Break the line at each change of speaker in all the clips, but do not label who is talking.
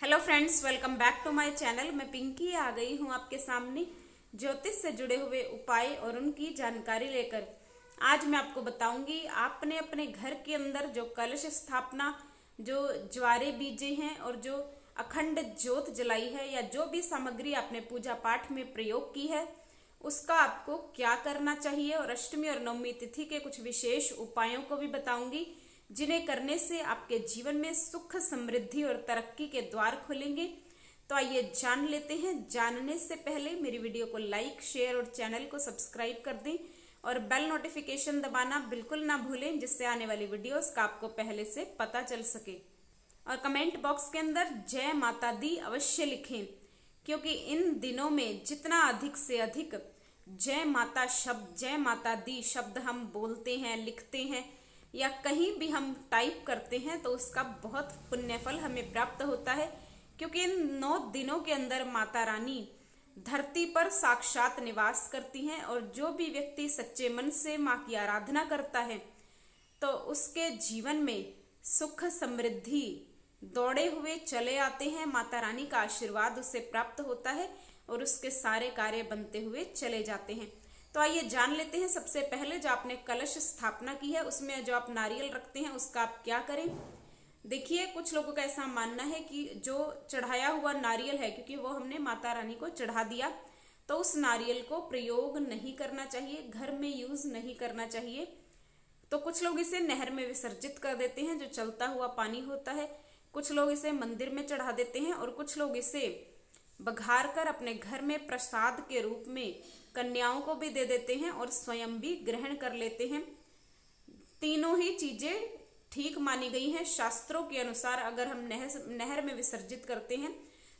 Hello friends, welcome back to my channel. मैं पिंकी आ गई हूँ आपके सामने ज्योतिष से जुड़े हुए उपाय और उनकी जानकारी लेकर। आज मैं आपको बताऊंगी आपने अपने घर के अंदर जो कलश स्थापना, जो ज्वारे बीजे हैं और जो अखंड ज्योत जलाई है या जो भी सामग्री आपने पूजा पाठ में प्रयोग की है उसका आपको क्या करना चाहिए, और अष्टमी और नवमी तिथि के कुछ विशेष उपायों को भी बताऊंगी जिन्हें करने से आपके जीवन में सुख, समृद्धि और तरक्की के द्वार खुलेंगे। तो आइए जान लेते हैं। जानने से पहले मेरी वीडियो को लाइक, शेयर और चैनल को सब्सक्राइब कर दें और बेल नोटिफिकेशन दबाना बिल्कुल ना भूलें, जिससे आने वाली वीडियोस का आपको पहले से पता चल सके। और कमेंट बॉक्स के अंदर जय माता दी अवश्य लिखें, क्योंकि इन दिनों में जितना अधिक से अधिक जय माता शब्द, जय माता दी शब्द हम बोलते हैं, लिखते हैं या कहीं भी हम टाइप करते हैं तो उसका बहुत पुण्य फल हमें प्राप्त होता है। क्योंकि इन 9 दिनों के अंदर माता रानी धरती पर साक्षात निवास करती हैं और जो भी व्यक्ति सच्चे मन से माँ की आराधना करता है तो उसके जीवन में सुख, समृद्धि दौड़े हुए चले आते हैं। माता रानी का आशीर्वाद उसे प्राप्त होता है और उसके सारे कार्य बनते हुए चले जाते हैं। तो आइए जान लेते हैं। सबसे पहले जो आपने कलश स्थापना की है उसमें जो आप नारियल रखते हैं उसका आप क्या करें। देखिए, कुछ लोगों का ऐसा मानना है कि जो चढ़ाया हुआ नारियल है, क्योंकि वो हमने माता रानी को चढ़ा दिया, तो उस नारियल को प्रयोग नहीं करना चाहिए, घर में यूज नहीं करना चाहिए। तो कुछ लोग इसे नहर में विसर्जित कर देते हैं, जो चलता हुआ पानी होता है। कुछ लोग इसे मंदिर में चढ़ा देते हैं और कुछ लोग इसे बघार कर अपने घर में प्रसाद के रूप में कन्याओं को भी दे देते हैं और स्वयं भी ग्रहण कर लेते हैं। तीनों ही चीजें ठीक मानी गई हैं शास्त्रों के अनुसार। अगर हम नहर में विसर्जित करते हैं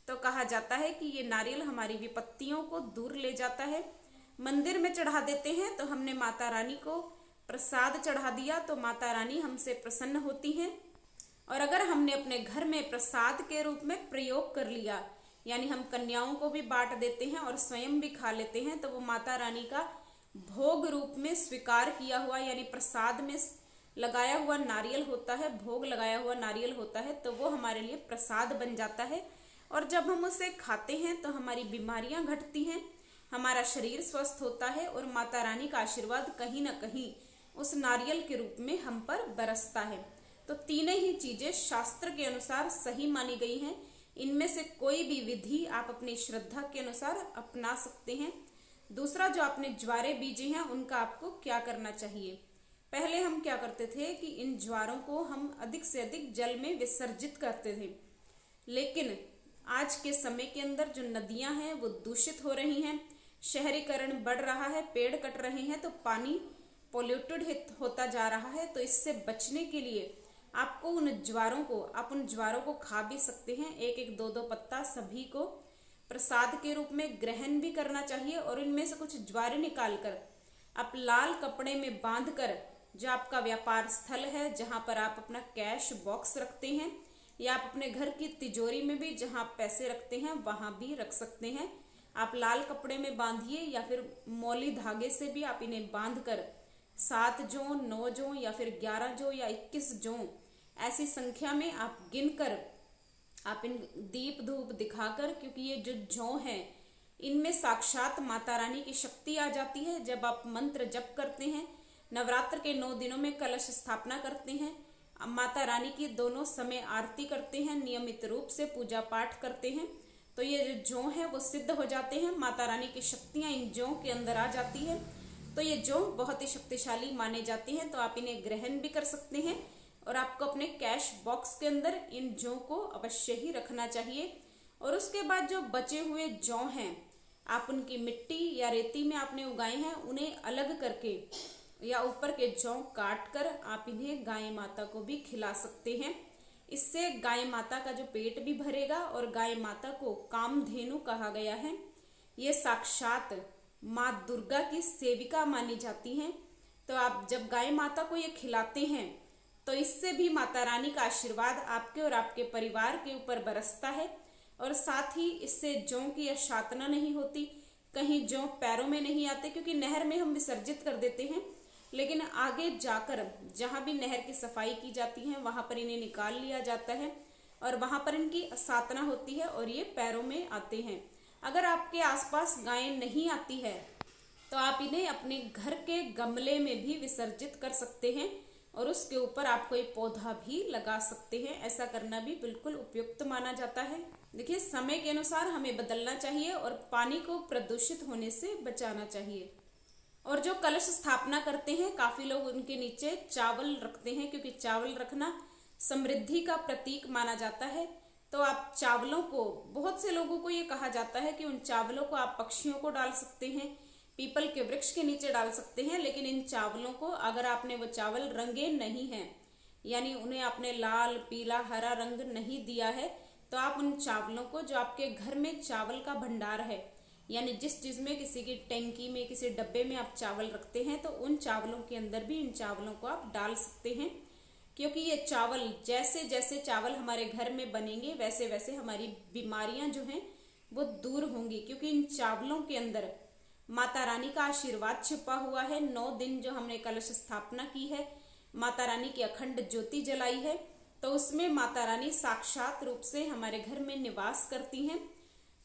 तो कहा जाता है कि ये नारियल हमारी विपत्तियों को दूर ले जाता है। मंदिर में चढ़ा देते हैं तो हमने माता रानी को प्रसाद चढ़ा दिया, तो माता रानी हमसे प्रसन्न होती हैं। और अगर हमने अपने घर में प्रसाद के रूप में प्रयोग कर लिया, यानी हम कन्याओं को भी बांट देते हैं और स्वयं भी खा लेते हैं, तो वो माता रानी का भोग रूप में स्वीकार किया हुआ, यानी प्रसाद में लगाया हुआ नारियल होता है, भोग लगाया हुआ नारियल होता है, तो वो हमारे लिए प्रसाद बन जाता है। और जब हम उसे खाते हैं तो हमारी बीमारियां घटती हैं, हमारा शरीर स्वस्थ होता है और माता रानी का आशीर्वाद कहीं ना कहीं उस नारियल के रूप में हम पर बरसता है। तो तीनों ही चीजें शास्त्र के अनुसार सही मानी गई हैं। इनमें से कोई भी विधि आप अपनी श्रद्धा के अनुसार अपना सकते हैं। दूसरा, जो आपने ज्वारे बीजे हैं उनका आपको क्या करना चाहिए। पहले हम क्या करते थे कि इन ज्वारों को हम अधिक से अधिक जल में विसर्जित करते थे, लेकिन आज के समय के अंदर जो नदियां हैं वो दूषित हो रही हैं, शहरीकरण बढ़ रहा है, पेड़ कट रहे हैं, तो पानी पोल्यूटेड होता जा रहा है। तो इससे बचने के लिए आपको उन ज्वारों को खा भी सकते हैं। एक एक दो दो पत्ता सभी को प्रसाद के रूप में ग्रहण भी करना चाहिए। और इनमें से कुछ ज्वारे निकालकर आप लाल कपड़े में बांधकर, जो आपका व्यापार स्थल है, जहां पर आप अपना कैश बॉक्स रखते हैं, या आप अपने घर की तिजोरी में भी जहां आप पैसे रखते हैं वहां भी रख सकते हैं। आप लाल कपड़े में बांधिए या फिर मौली धागे से भी आप इन्हें बांधकर 7 जों, 9 जों या फिर 11 जों या 21 जों ऐसी संख्या में आप गिनकर आप इन दीप धूप दिखाकर, क्योंकि ये जो जौ है इनमें साक्षात माता रानी की शक्ति आ जाती है। जब आप मंत्र जप करते हैं, नवरात्र के 9 दिनों में कलश स्थापना करते हैं, माता रानी की दोनों समय आरती करते हैं, नियमित रूप से पूजा पाठ करते हैं, तो ये जो जौ है वो सिद्ध हो जाते हैं। माता रानी की शक्तियां इन जौ के अंदर आ जाती है। तो ये जौ बहुत ही शक्तिशाली माने जाते हैं। तो आप इन्हें ग्रहण भी कर सकते हैं और आपको अपने कैश बॉक्स के अंदर इन जौ को अवश्य ही रखना चाहिए। और उसके बाद जो बचे हुए जौ हैं, आप उनकी मिट्टी या रेती में आपने उगाए हैं, उन्हें अलग करके या ऊपर के जौ काट कर आप इन्हें गाय माता को भी खिला सकते हैं। इससे गाय माता का जो पेट भी भरेगा। और गाय माता को कामधेनु कहा गया है। ये साक्षात माँ दुर्गा की सेविका मानी जाती हैं। तो आप जब गाय माता को ये खिलाते हैं तो इससे भी माता रानी का आशीर्वाद आपके और आपके परिवार के ऊपर बरसता है। और साथ ही इससे जौ की अशातना नहीं होती, कहीं जौ पैरों में नहीं आते, क्योंकि नहर में हम विसर्जित कर देते हैं, लेकिन आगे जाकर जहां भी नहर की सफाई की जाती है वहां पर इन्हें निकाल लिया जाता है। और वहां पर इनकी साधना होती है और ये पैरों में आते हैं। अगर आपके आसपास गायें नहीं आती है तो आप इन्हें अपने घर के गमले में भी विसर्जित कर सकते हैं और उसके ऊपर आप कोई पौधा भी लगा सकते हैं। ऐसा करना भी बिल्कुल उपयुक्त माना जाता है। देखिए, समय के अनुसार हमें बदलना चाहिए और पानी को प्रदूषित होने से बचाना चाहिए। और जो कलश स्थापना करते हैं, काफी लोग उनके नीचे चावल रखते हैं, क्योंकि चावल रखना समृद्धि का प्रतीक माना जाता है। तो आप चावलों को, बहुत से लोगों को ये कहा जाता है कि उन चावलों को आप पक्षियों को डाल सकते हैं, पीपल के वृक्ष के नीचे डाल सकते हैं। लेकिन इन चावलों को, अगर आपने वो चावल रंगे नहीं हैं, यानी उन्हें आपने लाल, पीला, हरा रंग नहीं दिया है, तो आप उन चावलों को, जो आपके घर में चावल का भंडार है, यानी जिस चीज में, किसी की टैंकी में, किसी डब्बे में आप चावल रखते हैं, तो उन चावलों के अंदर भी इन चावलों को आप डाल सकते हैं। क्योंकि ये चावल, जैसे जैसे चावल हमारे घर में बनेंगे वैसे वैसे हमारी बीमारियां जो हैं वो दूर होंगी। क्योंकि इन चावलों के अंदर माता रानी का आशीर्वाद छिपा हुआ है। 9 दिन जो हमने कलश स्थापना की है, माता रानी की अखंड ज्योति जलाई है, तो उसमें माता रानी साक्षात रूप से हमारे घर में निवास करती हैं।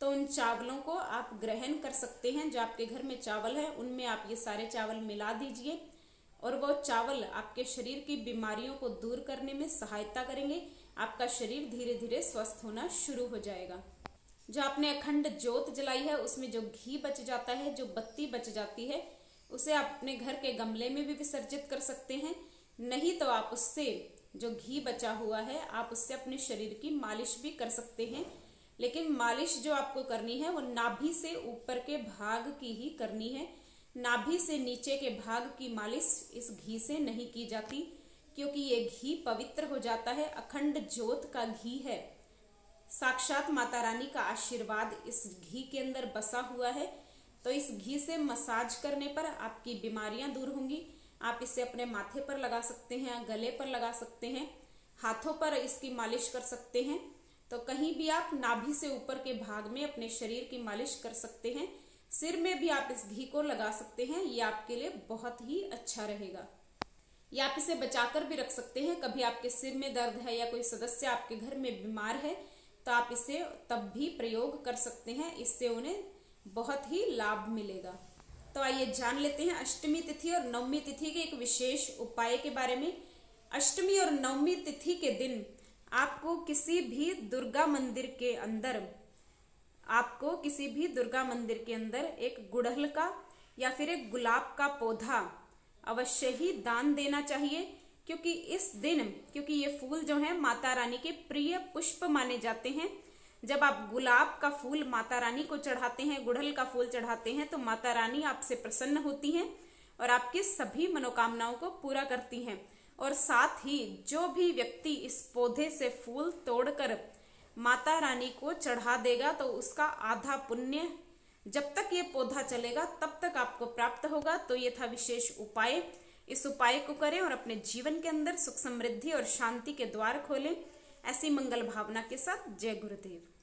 तो उन चावलों को आप ग्रहण कर सकते हैं। जो आपके घर में चावल है उनमें आप ये सारे चावल मिला दीजिए और वो चावल आपके शरीर की बीमारियों को दूर करने में सहायता करेंगे। आपका शरीर धीरे धीरे स्वस्थ होना शुरू हो जाएगा। जो आपने अखंड ज्योत जलाई है उसमें जो घी बच जाता है, जो बत्ती बच जाती है, उसे आप अपने घर के गमले में भी विसर्जित कर सकते हैं। नहीं तो आप उससे, जो घी बचा हुआ है, आप उससे अपने शरीर की मालिश भी कर सकते हैं। लेकिन मालिश जो आपको करनी है वो नाभि से ऊपर के भाग की ही करनी है। नाभि से नीचे के भाग की मालिश इस घी से नहीं की जाती, क्योंकि ये घी पवित्र हो जाता है। अखंड ज्योत का घी है, साक्षात माता रानी का आशीर्वाद इस घी के अंदर बसा हुआ है। तो इस घी से मसाज करने पर आपकी बीमारियां दूर होंगी। आप इसे अपने माथे पर लगा सकते हैं, गले पर लगा सकते हैं, हाथों पर इसकी मालिश कर सकते हैं। तो कहीं भी आप नाभि से ऊपर के भाग में अपने शरीर की मालिश कर सकते हैं। सिर में भी आप इस घी को लगा सकते हैं, ये आपके लिए बहुत ही अच्छा रहेगा। या आप इसे बचाकर भी रख सकते हैं। कभी आपके सिर में दर्द है या कोई सदस्य आपके घर में बीमार है तो आप इसे तब भी प्रयोग कर सकते हैं, इससे उन्हें बहुत ही लाभ मिलेगा। तो आइए जान लेते हैं अष्टमी तिथि और नवमी तिथि के एक विशेष उपाय के बारे में। अष्टमी और नवमी तिथि के दिन आपको किसी भी दुर्गा मंदिर के अंदर एक गुड़हल का या फिर एक गुलाब का पौधा अवश्य ही दान देना चाहिए। क्योंकि इस दिन, क्योंकि ये फूल जो है माता रानी के प्रिय पुष्प माने जाते हैं। जब आप गुलाब का फूल माता रानी को चढ़ाते हैं, गुड़हल का फूल चढ़ाते हैं, तो माता रानी आपसे प्रसन्न होती हैं और आपकी सभी मनोकामनाओं को पूरा करती हैं। और साथ ही जो भी व्यक्ति इस पौधे से फूल तोड़कर माता रानी को चढ़ा देगा तो उसका आधा पुण्य जब तक ये पौधा चलेगा तब तक आपको प्राप्त होगा। तो ये था विशेष उपाय। इस उपाय को करें और अपने जीवन के अंदर सुख, समृद्धि और शांति के द्वार खोलें। ऐसी मंगल भावना के साथ, जय गुरुदेव।